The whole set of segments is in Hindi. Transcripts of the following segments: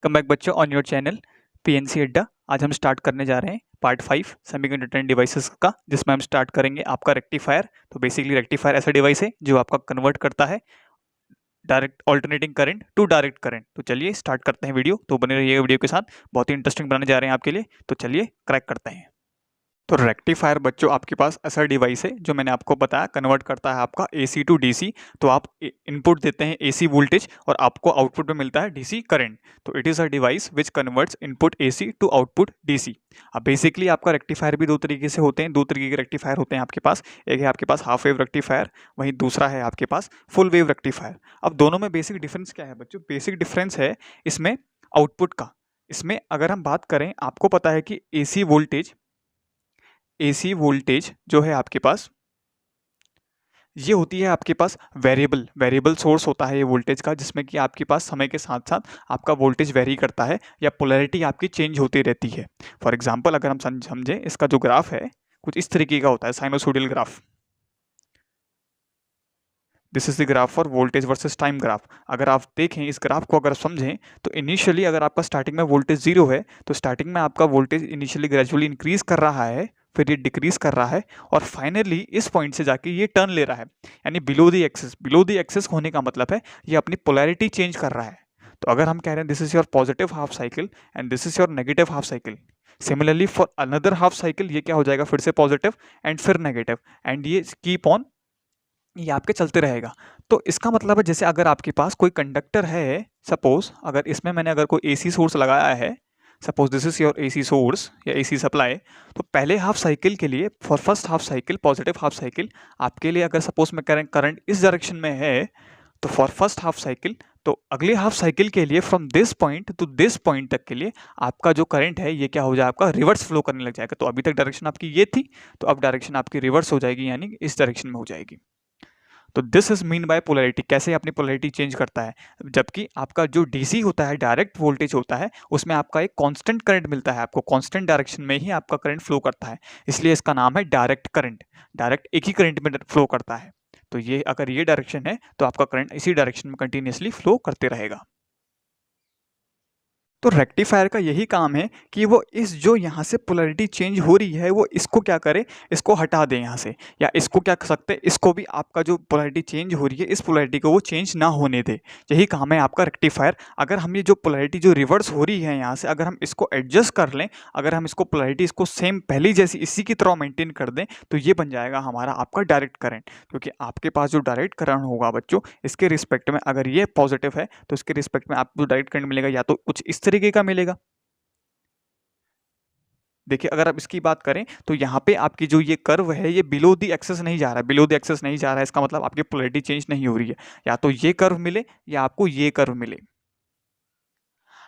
कम बैक बच्चों ऑन योर चैनल पीएनसी अड्डा। आज हम स्टार्ट करने जा रहे हैं पार्ट 5 सेमीकंडक्टर एंड डिवाइसेस का, जिसमें हम स्टार्ट करेंगे आपका रेक्टिफायर। तो बेसिकली रेक्टिफायर ऐसा डिवाइस है जो आपका कन्वर्ट करता है direct alternating current to direct current. तो चलिए स्टार्ट करते हैं वीडियो। तो बने रहिए वीडियो के साथ, बहुत ही इंटरेस्टिंग बनाने जा रहे हैं आपके लिए। तो चलिए क्रैक करते हैं। तो रेक्टिफायर बच्चों आपके पास ऐसा डिवाइस है जो मैंने आपको बताया कन्वर्ट करता है आपका एसी टू डीसी। तो आप इनपुट देते हैं एसी वोल्टेज और आपको आउटपुट में मिलता है डीसी करंट। तो it is a device which converts input AC to output DC. अब बेसिकली आपका रेक्टिफायर भी दो तरीके से होते हैं, दो तरीके के रेक्टिफायर होते हैं आपके पास। एक है आपके पास हाफ वेव रेक्टिफायर, वहीं दूसरा है आपके पास फुल वेव रेक्टिफायर। अब दोनों में बेसिक डिफरेंस क्या है बच्चों? बेसिक डिफरेंस है इसमें आउटपुट का। इसमें अगर हम बात करें, आपको पता है कि एसी वोल्टेज जो है आपके पास, ये होती है आपके पास वेरिएबल सोर्स होता है ये वोल्टेज का, जिसमें कि आपके पास समय के साथ साथ आपका वोल्टेज वेरी करता है या पोलैरिटी आपकी चेंज होती रहती है। फॉर एग्जांपल अगर हम समझें, इसका जो ग्राफ है कुछ इस तरीके का होता है, sinusoidal graph. This is the graph for voltage versus time graph. अगर आप देखें इस ग्राफ को, अगर समझें तो इनिशियली अगर आपका स्टार्टिंग में वोल्टेज 0 है तो स्टार्टिंग में आपका वोल्टेज इनिशियली ग्रेजुअली इंक्रीज कर रहा है, फिर ये डिक्रीज कर रहा है और फाइनली इस पॉइंट से जाके ये टर्न ले रहा है, यानी below the axis. Below the axis होने का मतलब है ये अपनी पोलैरिटी चेंज कर रहा है। तो अगर हम कह रहे हैं this is your positive half cycle and this is your negative half cycle, similarly for another half cycle ये क्या हो जाएगा, फिर से पॉजिटिव एंड फिर नेगेटिव, एंड ये कीप ऑन, ये आपके चलते रहेगा। तो इसका मतलब है जैसे अगर आपके पास कोई कंडक्टर है, सपोज अगर इसमें मैंने अगर कोई एसी सोर्स लगाया है, suppose this is your AC source या एसी सप्लाई, तो पहले हाफ साइकिल के लिए, for first half cycle positive half cycle आपके लिए, अगर सपोज मैं करंट इस डायरेक्शन में है तो फॉर फर्स्ट हाफ साइकिल, तो अगले हाफ साइकिल के लिए from this point two this point तक के लिए आपका जो करंट है ये क्या हो जाएगा, आपका रिवर्स फ्लो करने लग जाएगा। तो अभी तक डायरेक्शन आपकी ये थी, तो अब डायरेक्शन आपकी रिवर्स हो जाएगी, यानी इस डायरेक्शन में हो जाएगी। तो this is mean by polarity. कैसे अपनी पोलैरिटी चेंज करता है? जबकि आपका जो डीसी होता है, डायरेक्ट वोल्टेज होता है, उसमें आपका एक कांस्टेंट करंट मिलता है, आपको कांस्टेंट डायरेक्शन में ही आपका करंट फ्लो करता है, इसलिए इसका नाम है डायरेक्ट करंट। डायरेक्ट एक ही करंट में फ्लो करता है। तो ये अगर ये डायरेक्शन है तो आपका करंट इसी डायरेक्शन में कंटिन्यूसली फ्लो करते रहेगा। तो रेक्टिफायर का यही काम है कि वो इस जो यहाँ से पोलैरिटी चेंज हो रही है वो इसको क्या करे, इसको हटा दे यहाँ से, या इसको क्या कर सकते हैं, इसको भी आपका जो पोलैरिटी चेंज हो रही है इस पोलैरिटी को वो चेंज ना होने दे। यही काम है आपका रेक्टिफायर। अगर हम ये जो पोलैरिटी जो रिवर्स हो रही है यहाँ से, अगर हम इसको एडजस्ट कर लें, अगर हम इसको पोलैरिटी इसको सेम पहली जैसी इसी की तरह मेंटेन कर दें, तो ये बन जाएगा हमारा आपका डायरेक्ट करंट। क्योंकि आपके पास जो डायरेक्ट करंट होगा बच्चों, इसके रिस्पेक्ट में अगर ये पॉजिटिव है तो इसके रिस्पेक्ट में आपको डायरेक्ट करंट मिलेगा या तो कुछ इस तरीके का मिलेगा। देखिए अगर आप इसकी बात करें तो यहाँ पे आपकी जो ये कर्व है ये बिलो द एक्सेस नहीं जा रहा है, बिलो द एक्सेस नहीं जा रहा है, इसका मतलब आपकी पोलैरिटी चेंज नहीं हो रही है। या तो ये कर्व मिले या आपको ये कर्व मिले।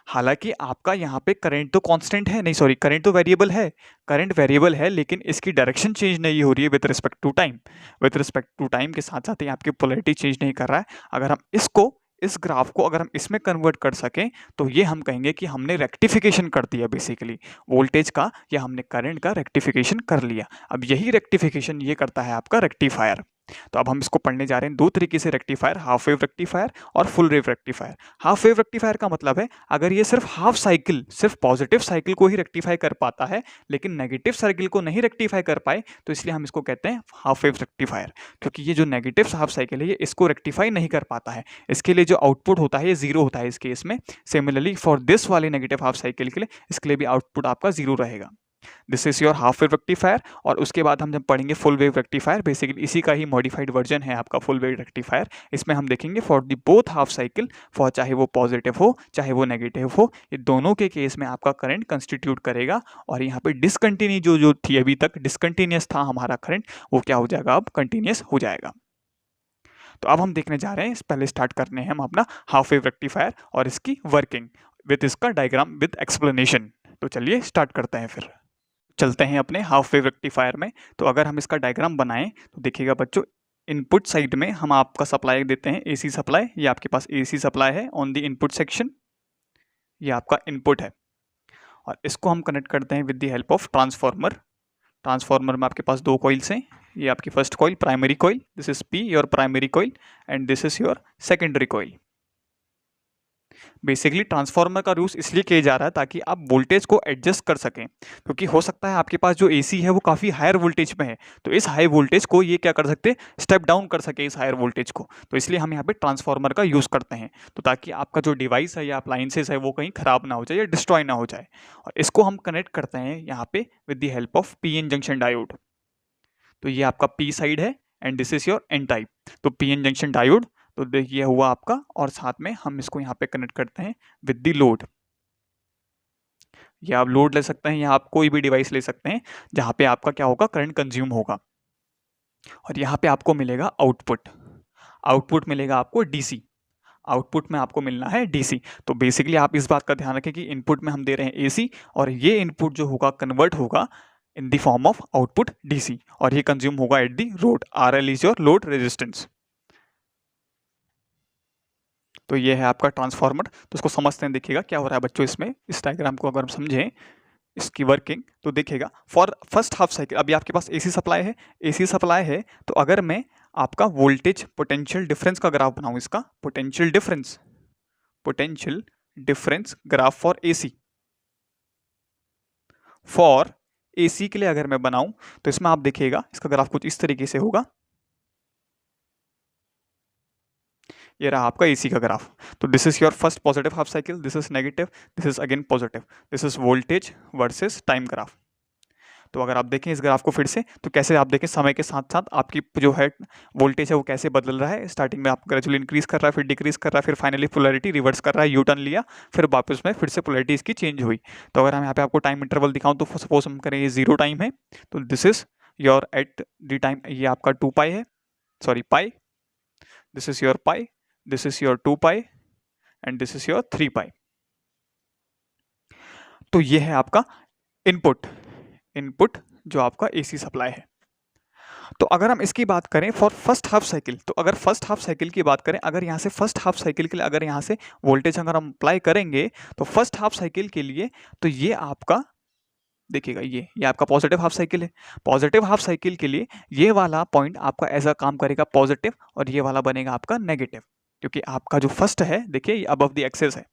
हालांकि आपका यहाँ पे करंट तो कांस्टेंट है, नहीं सॉरी, करंट तो वेरिएबल है, करंट वेरिएबल है, लेकिन इसकी डायरेक्शन चेंज नहीं हो रही है with respect to time. With respect to time के साथ साथ ही आपकी पोलैरिटी चेंज नहीं कर रहा है। अगर हम इसको, इस ग्राफ को अगर हम इसमें कन्वर्ट कर सकें तो ये हम कहेंगे कि हमने रेक्टिफिकेशन कर दिया बेसिकली वोल्टेज का, या हमने करंट का रेक्टिफिकेशन कर लिया। अब यही रेक्टिफिकेशन ये करता है आपका रेक्टिफायर। तो अब हम इसको पढ़ने जा रहे हैं दो तरीके से रेक्टिफायर, हाफ वेव रेक्टिफायर और full wave rectifier. Half wave rectifier का मतलब है अगर ये सिर्फ हाफ साइकिल, सिर्फ पॉजिटिव साइकिल को ही रेक्टिफाई कर पाता है लेकिन नेगेटिव साइकिल को नहीं रेक्टिफाई कर पाए, तो इसलिए हम इसको कहते हैं हाफ वेव रेक्टिफायर। क्योंकि ये जो नेगेटिव हाफ साइकिल है ये इसको रेक्टिफाई नहीं कर पाता है, इसके लिए जो आउटपुट होता है ये जीरो होता है इस केस में। सिमिलरली फॉर दिस वाले नेगेटिव हाफ साइकिल के लिए, इसके लिए भी आउटपुट आपका जीरो रहेगा। This is your half wave rectifier. और उसके बाद हम जब पढ़ेंगे फुल वेव रेक्टिफायर, बेसिकली इसी का ही मॉडिफाइड वर्जन है आपका फुल वेव रेक्टिफायर। इसमें हम देखेंगे for the both half cycle, for चाहे वो पॉजिटिव हो चाहे वो नेगेटिव हो, ये दोनों के केस में आपका करंट कंस्टिट्यूट करेगा। और यहाँ पे डिसकंटिन्यू जो थी अभी तक डिसकंटिन्यूस था हमारा करंट, वो क्या हो जाएगा, अब कंटिन्यूस हो जाएगा। तो अब हम देखने जा रहे हैं, पहले स्टार्ट करने हैं हम अपना हाफ वेव रेक्टिफायर और इसकी वर्किंग विद इसका डायग्राम विद एक्सप्लेनेशन। तो चलिए स्टार्ट करते हैं, फिर चलते हैं अपने हाफ वेव रेक्टिफायर में। तो अगर हम इसका डायग्राम बनाएं तो देखिएगा बच्चों, इनपुट साइड में हम आपका सप्लाई देते हैं एसी सप्लाई, ये आपके पास एसी सप्लाई है ऑन द इनपुट सेक्शन, ये आपका इनपुट है। और इसको हम कनेक्ट करते हैं with the help of transformer. Transformer में आपके पास दो कॉइल्स हैं, ये आपकी first coil primary coil, this is P your primary coil, and this is your secondary coil. Basically transformer का यूज़ इसलिए किया जा रहा है ताकि आप वोल्टेज को एडजस्ट कर सकें, क्योंकि हो सकता है आपके पास जो एसी है वो काफ़ी हायर वोल्टेज में है, तो इस हाई वोल्टेज को ये क्या कर सकते हैं, स्टेप डाउन कर सके इस हायर वोल्टेज को। तो इसलिए हम यहाँ पे ट्रांसफार्मर का यूज़ करते हैं, तो ताकि आपका जो डिवाइस है या अप्लाइंसेस है वो कहीं ख़राब ना हो जाए या डिस्ट्रॉय ना हो जाए। और इसको हम कनेक्ट करते हैं यहाँ पे with the help of P N junction diode. तो ये आपका पी साइड है and this is your N type. तो पी एन जंक्शन डायोड, तो देखिए हुआ आपका, और साथ में हम इसको यहाँ पे कनेक्ट करते हैं विद द लोड। या आप लोड ले सकते हैं या आप कोई भी डिवाइस ले सकते हैं जहाँ पे आपका क्या होगा, करंट कंज्यूम होगा। और यहाँ पे आपको मिलेगा आउटपुट, आउटपुट मिलेगा आपको डीसी, आउटपुट में आपको मिलना है डीसी। तो बेसिकली आप इस बात का ध्यान रखें कि इनपुट में हम दे रहे हैं एसी, और ये इनपुट जो होगा कन्वर्ट होगा in the form of output DC, और ये कंज्यूम होगा at the load. RL is your load resistance. तो ये है आपका ट्रांसफार्मर। तो इसको समझते हैं, देखिएगा क्या हो रहा है बच्चों इसमें। इस डायग्राम को अगर हम समझें इसकी वर्किंग, तो देखिएगा फॉर फर्स्ट हाफ साइकिल अभी आपके पास एसी सप्लाई है, एसी सप्लाई है। तो अगर मैं आपका वोल्टेज पोटेंशियल डिफरेंस का ग्राफ बनाऊं, इसका potential difference graph for AC, for AC के लिए अगर मैं बनाऊं तो इसमें आप देखिएगा इसका ग्राफ कुछ इस तरीके से होगा। ये रहा आपका एसी का ग्राफ। तो this is your first positive half cycle, this is negative, this is again positive, this is voltage versus time graph. तो अगर आप देखें इस ग्राफ को फिर से, तो कैसे आप देखें समय के साथ साथ आपकी जो है वोल्टेज है वो कैसे बदल रहा है। स्टार्टिंग में आप ग्रेजुअली इंक्रीज कर रहा है, फिर डिक्रीज कर रहा है, फिर फाइनली पोलैरिटी रिवर्स कर रहा है, यू टर्न लिया, फिर वापस में फिर से पोलैरिटी इसकी चेंज हुई। तो अगर हम यहाँ पे आपको टाइम इंटरवल दिखाऊं, तो सपोज हम करें ये 0 टाइम है, तो this is your at the time, ये आपका 2 पाई है, sorry pi, this is your pi, this is your 2 pi and this is your 3 पाई। तो ये है आपका इनपुट जो आपका एसी सप्लाई है। तो अगर हम इसकी बात करें फॉर फर्स्ट हाफ साइकिल, तो अगर फर्स्ट हाफ साइकिल की बात करें, अगर यहाँ से फर्स्ट हाफ साइकिल के लिए अगर यहाँ से वोल्टेज अगर हम अप्लाई करेंगे, तो फर्स्ट हाफ साइकिल के लिए तो ये आपका देखिएगा, ये आपका पॉजिटिव हाफ साइकिल है। पॉजिटिव हाफ साइकिल के लिए ये वाला पॉइंट आपका ऐसा काम करेगा पॉजिटिव, और ये वाला बनेगा आपका नेगेटिव, क्योंकि आपका जो फर्स्ट है देखिए ये अबव द एक्सेस है।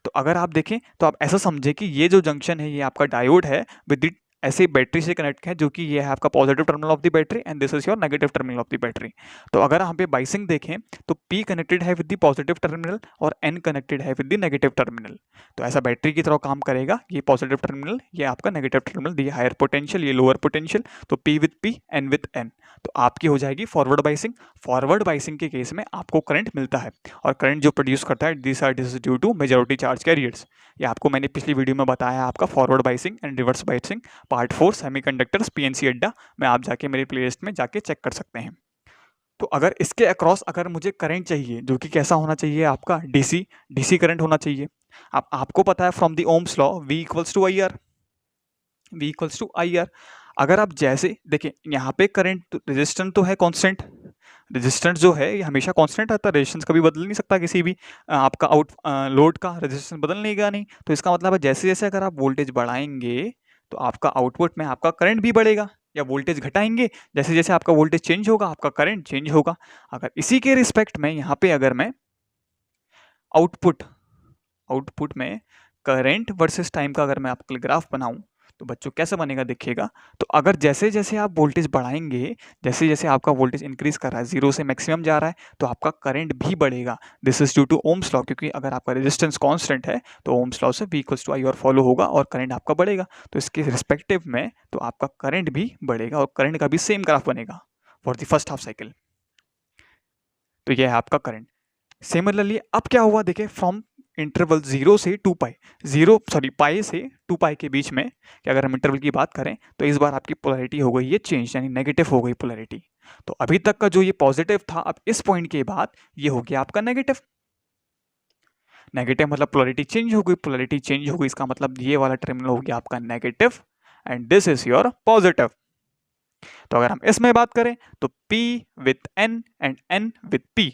तो अगर आप देखें तो आप ऐसा समझे कि ये जो जंक्शन है ये आपका डायोड है विद द ऐसे बैटरी से कनेक्ट है, जो कि ये है आपका positive terminal of the battery and this is your negative terminal of the battery. तो अगर हम पे बाइसिंग देखें तो P कनेक्टेड है विद द पॉजिटिव टर्मिनल और N कनेक्टेड है विद द नेगेटिव टर्मिनल। तो ऐसा बैटरी की तरह काम करेगा, ये पॉजिटिव टर्मिनल, ये आपका नेगेटिव टर्मिनल, ये हायर पोटेंशियल, ये लोअर पोटेंशियल, तो P with P, N with N। तो आपकी हो जाएगी फॉरवर्ड बाइसिंग। फॉरवर्ड बाइसिंग के केस में आपको करंट मिलता है, और करंट जो प्रोड्यूस करता है this is due to majority charge carriers. ये आपको मैंने पिछली वीडियो में बताया, आपका forward biasing and reverse biasing part 4 semiconductors पीएनसी अड्डा में आप जाके मेरी प्लेलिस्ट में जाके चेक कर सकते हैं। तो अगर इसके अक्रॉस अगर मुझे करंट चाहिए, जो कि कैसा होना चाहिए आपका डीसी करंट होना चाहिए। अब आपको पता है from the Ohm's law V equals to I R. अगर आप जैसे देखें यहाँ पे करंट रेजिस्टेंस तो है कांस्टेंट, रेजिस्टेंस जो है ये हमेशा कांस्टेंट रहता है, रेजिस्टेंस कभी बदल नहीं सकता, किसी भी आपका लोड का रेजिस्टेंस बदलने का नहीं। तो इसका मतलब है जैसे जैसे अगर आप वोल्टेज बढ़ाएंगे तो आपका आउटपुट में आपका करंट भी बढ़ेगा, या वोल्टेज घटाएंगे जैसे जैसे आपका वोल्टेज चेंज होगा आपका करंट चेंज होगा। अगर इसी के रिस्पेक्ट में यहाँ पे अगर मैं आउटपुट में करंट वर्सेस टाइम का अगर मैं आपके लिए ग्राफ बनाऊं, तो बच्चों कैसे बनेगा देखिएगा। तो अगर जैसे जैसे आप वोल्टेज बढ़ाएंगे, जैसे जैसे आपका वोल्टेज इंक्रीज कर रहा है, 0 से मैक्सिमम जा रहा है, तो आपका करंट भी बढ़ेगा। This is due to Ohm's law, क्योंकि अगर आपका रेजिस्टेंस कांस्टेंट है तो ओम्स लॉ से V इक्वल्स टू आई और फॉलो होगा और करंट आपका बढ़ेगा। तो इसके रिस्पेक्टिव में तो आपका करंट भी बढ़ेगा और करंट का भी सेम ग्राफ बनेगा for the first half cycle. तो यह है आपका करंट। सिमिलरली अब क्या हुआ देखिए, फ्रॉम इंटरवल 0 से 2 पाई, पाई से 2 पाई के बीच में कि अगर हम इंटरवल की बात करें तो इस बार आपकी पोलैरिटी हो गई है चेंज, यानी नेगेटिव हो गई पोलैरिटी। तो अभी तक का जो ये पॉजिटिव था, अब इस पॉइंट के बाद ये हो गया आपका नेगेटिव। नेगेटिव मतलब पोलैरिटी चेंज हो गई, पोलैरिटी चेंज हो गई इसका मतलब ये वाला टर्मिनल हो गया आपका negative and this is your positive. तो अगर हम इसमें बात करें तो P with N and N with P,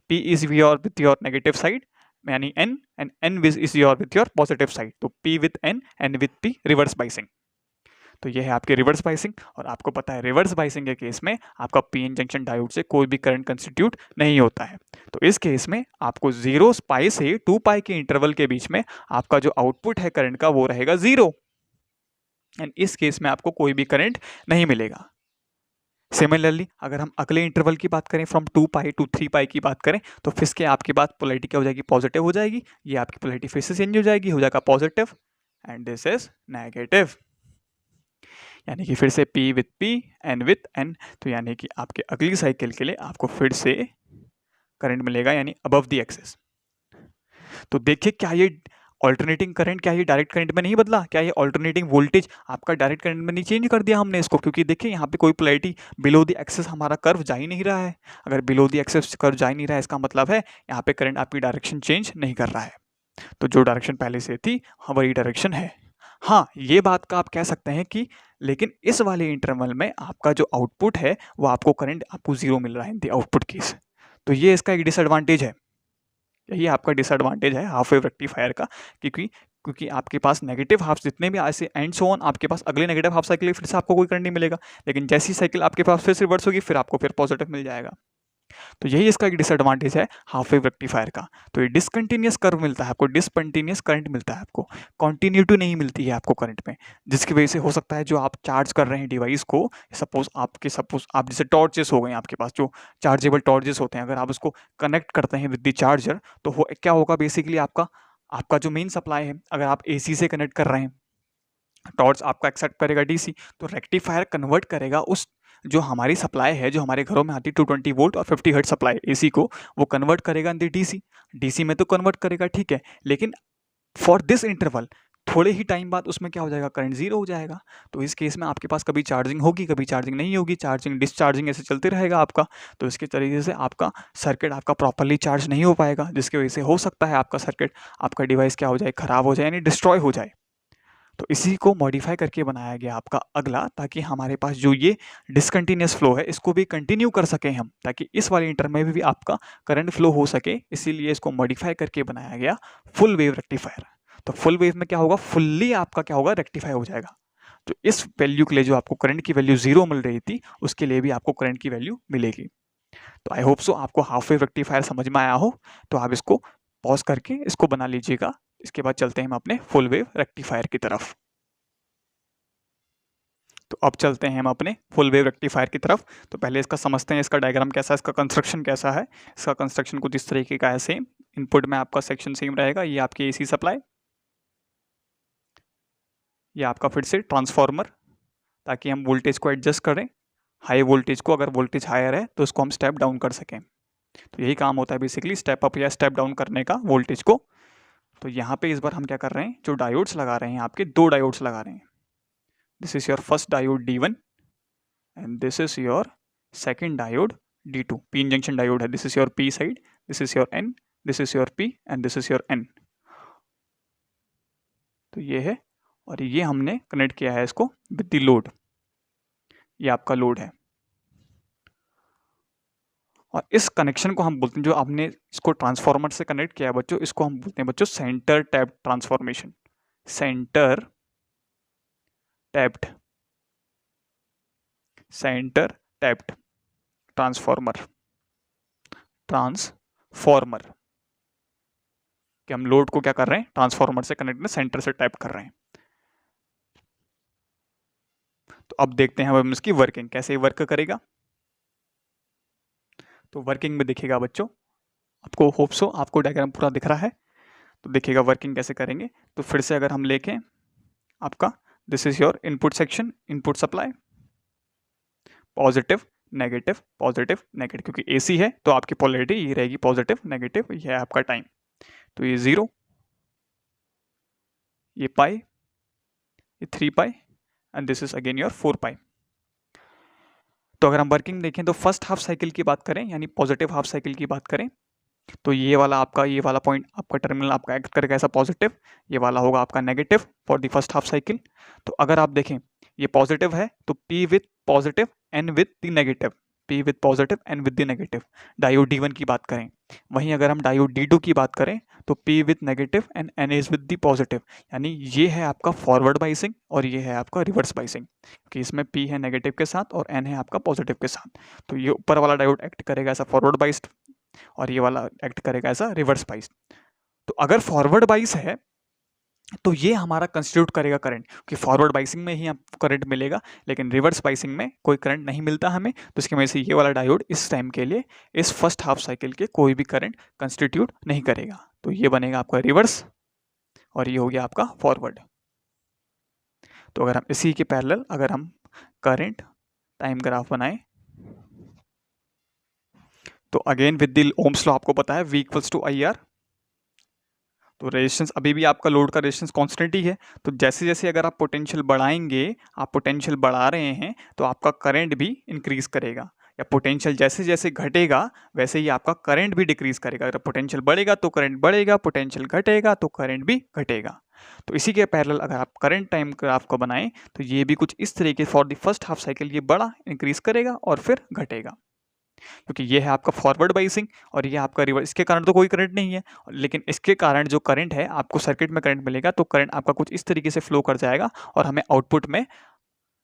P is with your negative side यानी N and N is your with your positive side। तो P with N and with P reverse biasing. तो ये है आपकी रिवर्स बाइसिंग, और आपको पता है रिवर्स बाइसिंग के केस में आपका पीएन जंक्शन डायोड से कोई भी करंट कंस्टिट्यूट नहीं होता है। तो इस केस में आपको 0 पाई से 2 पाई के इंटरवल के बीच में आपका जो आउटपुट है करंट का वो रहेगा 0, एंड इस केस में आपको कोई भी करंट नहीं मिलेगा। सिमिलरली अगर हम अगले इंटरवल की बात करें फ्रॉम 2 पाई टू 3 पाई की बात करें, तो फिर के आपके पास पोलैरिटी क्या हो जाएगी, पॉजिटिव हो जाएगी, ये आपकी पोलैरिटी फिर से चेंज हो जाएगा positive, and this is negative, यानी कि फिर से P with P N with N। तो यानी कि आपके अगली साइकिल के लिए आपको फिर से करंट मिलेगा, यानी अबव द एक्सिस। तो देखिए क्या ये ऑल्टरनेटिंग करंट, क्या ये डायरेक्ट करंट में नहीं बदला, क्या ये ऑल्टरनेटिंग वोल्टेज आपका डायरेक्ट करंट में नहीं चेंज कर दिया हमने इसको, क्योंकि देखिए यहाँ पे कोई पोलैरिटी बिलो द एक्सिस हमारा कर्व जा ही नहीं रहा है। अगर बिलो द एक्सिस कर्व जा ही नहीं रहा है, इसका मतलब है यहाँ पे करंट आपकी डायरेक्शन चेंज नहीं कर रहा है। तो जो डायरेक्शन पहले से थी वही डायरेक्शन है। हाँ, ये बात का आप कह सकते हैं कि लेकिन इस वाले इंटरवल में आपका जो आउटपुट है वो आपको करंट आपको 0 मिल रहा है इन द आउटपुट केस। तो ये इसका एक डिसएडवांटेज है, यही आपका डिसएडवांटेज है हाफ वेव रेक्टिफायर का, क्योंकि आपके पास नेगेटिव हाफ जितने भी ऐसे एंड सो ऑन, आपके पास अगले नेगेटिव हाफ साइकिल फिर से आपको कोई करंट नहीं मिलेगा, लेकिन जैसी साइकिल आपके पास फिर से रिवर्स होगी फिर आपको फिर पॉजिटिव मिल जाएगा। तो यही इसका एक डिसएडवांटेज है हाफ वेव रेक्टिफायर का। तो ये डिसकंटिन्यूअस कर्व मिलता है आपको, डिसकंटिन्यूअस करंट मिलता है आपको, कॉन्टिन्यूटी नहीं मिलती है आपको करंट में, जिसकी वजह से हो सकता है जो आप चार्ज कर रहे हैं डिवाइस को, सपोज आप जैसे टॉर्चेस हो गए आपके पास, जो चार्जेबल टॉर्चेस होते हैं, अगर आप उसको कनेक्ट करते हैं विद द चार्जर, तो क्या होगा बेसिकली आपका जो मेन सप्लाई है, अगर आप AC से कनेक्ट कर रहे हैं, टॉर्च आपका एक्सेप्ट करेगा DC, तो रेक्टिफायर कन्वर्ट करेगा उस जो हमारी सप्लाई है, जो हमारे घरों में आती है 220 वोल्ट और 50 हर्ट्ज सप्लाई AC को, वो कन्वर्ट करेगा इन DC में तो कन्वर्ट करेगा, ठीक है, लेकिन फॉर दिस इंटरवल थोड़े ही टाइम बाद उसमें क्या हो जाएगा, करंट 0 हो जाएगा। तो इस केस में आपके पास कभी चार्जिंग होगी कभी चार्जिंग नहीं होगी, चार्जिंग डिस्चार्जिंग ऐसे चलते रहेगा आपका। तो इसके तरीके से आपका सर्किट आपका प्रॉपरली चार्ज नहीं हो पाएगा, जिसकी वजह से हो सकता है आपका सर्किट, आपका डिवाइस क्या हो जाए, खराब हो जाए, यानी डिस्ट्रॉय हो जाए। तो इसी को मॉडिफाई करके बनाया गया आपका अगला, ताकि हमारे पास जो ये डिसकंटिन्यूअस फ्लो है इसको भी कंटिन्यू कर सकें हम, ताकि इस वाले इंटर में भी आपका करंट फ्लो हो सके, इसीलिए इसको मॉडिफाई करके बनाया गया फुल वेव रेक्टिफायर। तो फुल वेव में क्या होगा, फुल्ली आपका क्या होगा, रेक्टिफाई हो जाएगा। तो इस वैल्यू के लिए जो आपको करंट की वैल्यू 0 मिल रही थी, उसके लिए भी आपको करंट की वैल्यू मिलेगी। तो आई होप सो आपको हाफ वेव रेक्टिफायर समझ में आया हो। तो आप इसको पॉज करके इसको बना लीजिएगा, इसके बाद चलते हैं हम अपने फुल वेव रेक्टिफायर की तरफ। तो अब चलते हैं हम अपने फुल वेव रेक्टिफायर की तरफ। तो पहले इसका समझते हैं, इसका डायग्राम कैसा है, इसका कंस्ट्रक्शन कैसा है। इसका कंस्ट्रक्शन कुछ इस तरीके का है, सेम इनपुट में आपका सेक्शन सेम रहेगा, ये आपकी AC सप्लाई, ये आपका फिर से ट्रांसफार्मर, ताकि हम वोल्टेज को एडजस्ट करें, हाई वोल्टेज को, अगर वोल्टेज हायर है तो उसको हम स्टेप डाउन कर सकें। तो यही काम होता है बेसिकली, स्टेप अप या स्टेप डाउन करने का वोल्टेज को। तो यहाँ पे इस बार हम क्या कर रहे हैं, जो डायोड्स लगा रहे हैं, आपके 2 डायोड्स लगा रहे हैं। This is your first diode D1 and this is your second diode D2, P junction diode है। This is your P side, this is your N, this is your P and this is your N। तो ये है, और ये हमने कनेक्ट किया है इसको विद द लोड, ये आपका लोड है। और इस कनेक्शन को हम बोलते हैं, जो आपने इसको ट्रांसफार्मर से कनेक्ट किया है बच्चों, इसको हम बोलते हैं बच्चों centre tapped transformation, centre tapped transformer कि हम लोड को क्या कर रहे हैं, ट्रांसफार्मर से कनेक्ट में सेंटर से टैप कर रहे हैं। तो अब देखते हैं हम इसकी वर्किंग कैसे वर्क करेगा। तो वर्किंग में देखिएगा बच्चों, आपको होप सो आपको डायग्राम पूरा दिख रहा है। तो देखिएगा वर्किंग कैसे करेंगे। तो फिर से अगर हम लेके आपका this is your input section, input supply, positive negative positive negative, क्योंकि AC है तो आपकी पोलैरिटी ये रहेगी पॉजिटिव नेगेटिव, ये है आपका टाइम। तो ये 0, ये पाई, ये 3 pi and this is again your 4 pi. तो अगर हम वर्किंग देखें तो फर्स्ट हाफ साइकिल की बात करें, यानी पॉजिटिव हाफ साइकिल की बात करें, तो ये वाला पॉइंट आपका टर्मिनल आपका एक्ट करेगा ऐसा पॉजिटिव, ये वाला होगा आपका negative for the first half cycle. तो अगर आप देखें ये पॉजिटिव है तो P with positive, N with the negative, P with positive, N with the negative, diode D1 की बात करें। वहीं अगर हम डायोड D2 की बात करें तो P with negative and N is with the positive, यानी ये है आपका फॉरवर्ड बाइसिंग और ये है आपका रिवर्स बाइसिंग, कि इसमें P है नेगेटिव के साथ और N है आपका पॉजिटिव के साथ। तो ये ऊपर वाला डायोड एक्ट करेगा ऐसा फॉरवर्ड बाइस्ड और ये वाला एक्ट करेगा ऐसा रिवर्स बाइस्ड। तो अगर फॉरवर्ड बाइस है तो ये हमारा कंस्टिट्यूट करेगा करंट, कि फॉरवर्ड बाइसिंग में ही आपको करंट मिलेगा, लेकिन रिवर्स बाइसिंग में कोई करंट नहीं मिलता हमें। तो इसकी वजह से ये वाला डायोड इस टाइम के लिए इस फर्स्ट हाफ साइकिल के कोई भी करंट कंस्टिट्यूट नहीं करेगा। तो ये बनेगा आपका रिवर्स और ये हो गया आपका फॉरवर्ड। तो अगर हम इसी के पैरेलल अगर हम करंट टाइम ग्राफ बनाएं तो again with the Ohm's law आपको पता है V इक्वल्स टू IR। तो रेजिस्टेंस अभी भी आपका लोड का रेजिस्टेंस कांस्टेंट ही है। तो जैसे जैसे अगर आप पोटेंशियल बढ़ाएंगे, आप पोटेंशियल बढ़ा रहे हैं तो आपका करंट भी इंक्रीज करेगा, या पोटेंशियल जैसे जैसे घटेगा वैसे ही आपका करंट भी डिक्रीज करेगा। अगर पोटेंशियल बढ़ेगा तो करंट बढ़ेगा, पोटेंशियल घटेगा तो करंट भी घटेगा। तो इसी के पैरेलल अगर आप करंट टाइम ग्राफ को बनाएं तो ये भी कुछ इस तरीके for the first half cycle ये बड़ा इंक्रीज करेगा और फिर घटेगा, क्योंकि ये है आपका फॉरवर्ड बाइसिंग और ये आपका रिवर्स। इसके कारण तो कोई करंट नहीं है, लेकिन इसके कारण जो करंट है आपको सर्किट में करंट मिलेगा, तो करंट आपका कुछ इस तरीके से फ्लो कर जाएगा और हमें आउटपुट में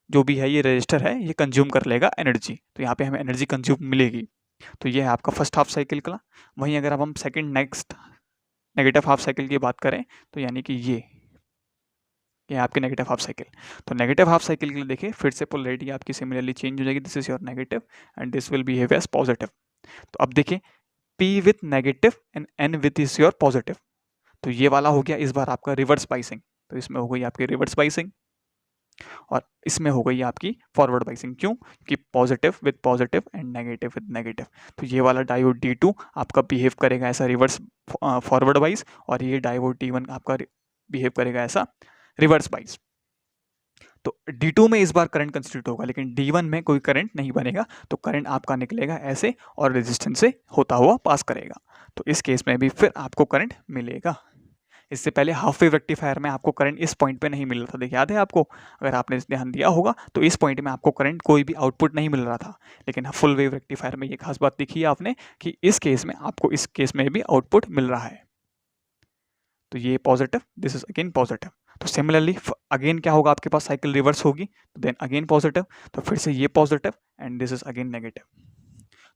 जो भी है ये रजिस्टर है ये कंज्यूम कर लेगा एनर्जी। तो यहाँ पे हमें एनर्जी कंज्यूम मिलेगी। तो ये है आपका फर्स्ट हाफ साइकिल का। वहीं अगर अब हम second next negative half cycle की बात करें तो यानी कि ये आपके नेगेटिव हाफ साइकिल। तो नेगेटिव हाफ साइकिल के लिए देखिए फिर से पोलैरिटी आपकी सिमिलरली चेंज हो जाएगी। This is your negative and this will behave as positive. तो अब देखिए P with negative and N with is your positive. तो ये वाला हो गया इस बार आपका रिवर्स बाइसिंग। तो इसमें हो गई आपकी रिवर्स बाइसिंग और इसमें हो गई आपकी फॉरवर्ड बाइसिंग। क्यों? कि positive with positive and negative with negative. तो ये वाला डायोड D2 आपका बिहेव करेगा ऐसा रिवर्स फॉरवर्ड बाइस और ये डायोड D1 आपका बिहेव करेगा ऐसा रिवर्स बाइस। तो D2 में इस बार करंट कंस्टिट्यूट होगा, लेकिन D1 में कोई करंट नहीं बनेगा। तो करंट आपका निकलेगा ऐसे और रेजिस्टेंस से होता हुआ पास करेगा। तो इस केस में भी फिर आपको करंट मिलेगा। इससे पहले हाफ वेव रेक्टिफायर में आपको करंट इस पॉइंट पे नहीं मिल रहा था, देखिए याद है आपको? अगर आपने ध्यान दिया होगा तो इस पॉइंट में आपको करंट कोई भी आउटपुट नहीं मिल रहा था, लेकिन फुल वेव रेक्टिफायर में ये खास बात दिखी है आपने कि इस केस में आपको इस केस में भी आउटपुट मिल रहा है। तो ये positive, this is again positive. तो सिमिलरली अगेन क्या होगा, आपके पास साइकिल रिवर्स होगी, तो देन अगेन पॉजिटिव, तो फिर से ये positive and this is again negative.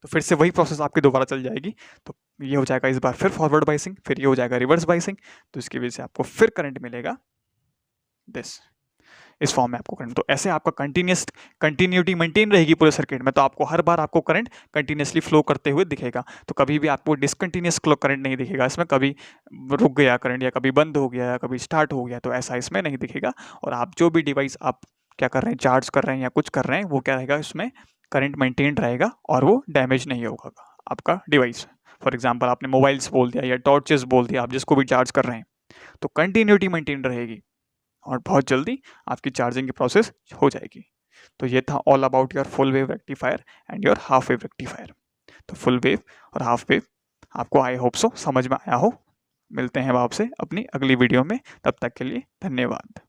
तो फिर से वही प्रोसेस आपकी दोबारा चल जाएगी। तो ये हो जाएगा इस बार फिर फॉरवर्ड बाइसिंग, फिर ये हो जाएगा रिवर्स बाइसिंग। तो इसकी वजह से आपको फिर करंट मिलेगा दिस, इस फॉर्म में आपको करंट। तो ऐसे आपका कंटिन्यूटी मेंटेन रहेगी पूरे सर्किट में। तो आपको हर बार आपको करंट कंटिन्यूसली फ्लो करते हुए दिखेगा। तो कभी भी आपको डिसकंटिन्यूस करंट नहीं दिखेगा इसमें, कभी रुक गया करंट या कभी बंद हो गया या कभी स्टार्ट हो गया, तो ऐसा इसमें नहीं दिखेगा। और आप जो भी डिवाइस आप क्या कर रहे हैं, चार्ज कर रहे हैं या कुछ कर रहे हैं, वो क्या रहेगा, इसमें करंट मेंटेन रहेगा और वो डैमेज नहीं होगा आपका डिवाइस। फॉर एग्जाम्पल आपने मोबाइल्स बोल दिया या टॉर्चेस बोल दिया, आप जिसको भी चार्ज कर रहे हैं, तो कंटिन्यूटी मेंटेन रहेगी और बहुत जल्दी आपकी चार्जिंग की प्रोसेस हो जाएगी। तो ये था all about your full wave rectifier and your half wave rectifier. तो फुल वेव और हाफ वेव आपको आई होप सो समझ में आया हो। मिलते हैं आपसे अपनी अगली वीडियो में, तब तक के लिए धन्यवाद।